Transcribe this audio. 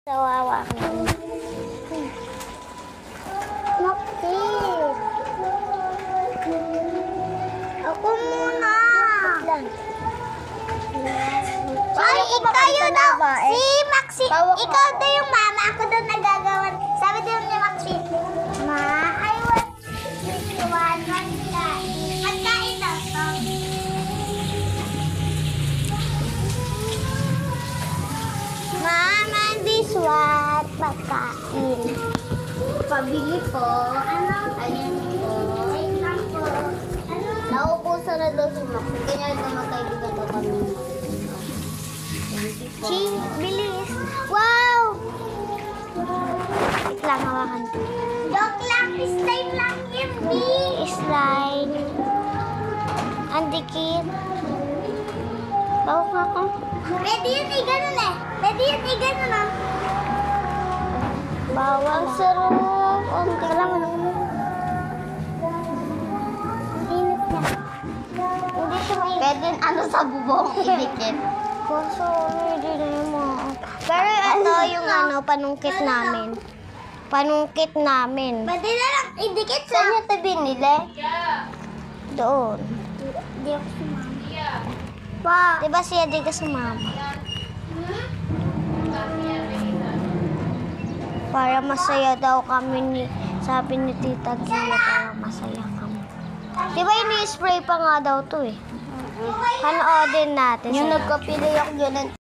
Kawawa ka naman. Maki. Ako muna. Ay, ikaw yun daw. Si Maxi. Ikaw daw yung mama. Ako daw nagagawan. Sabi daw ni Maxi. Ma, I want one pagkain. Pagkain daw to. Mama, this what? Pagkain. Pabili po. Ano? Ayan po. Wait lang po. Ano? Naupusan na daw si Maxi. Kanya naman kaibigan daw kami. Ching, bilis. Wow! Wait lang, hawakan ko. Joke lang, slime lang yun, B. Slime. Ang dikit. Bawa ka ako. Pwede yun, ganun eh. Pwede yun, ganun ah. Bawal. Ang sarap. Ang kailangan mo naman. Init niya. Hindi siya mainit. Pwede ano sa bubong idikit. Kaso, hindi na yung mga... Pero ito yung ano, panungkit namin. Panungkit namin. Pwede na lang idikit sa... Saan yung tabi nila? Doon. Di ako sumama. Pa. Diba siya di ka sumama? Para masaya daw kami ni... Sabi ni Tita Gia, para masaya kami. Diba ini-spray pa nga daw to eh. Panoodin natin. Yung nagkapili ako dyan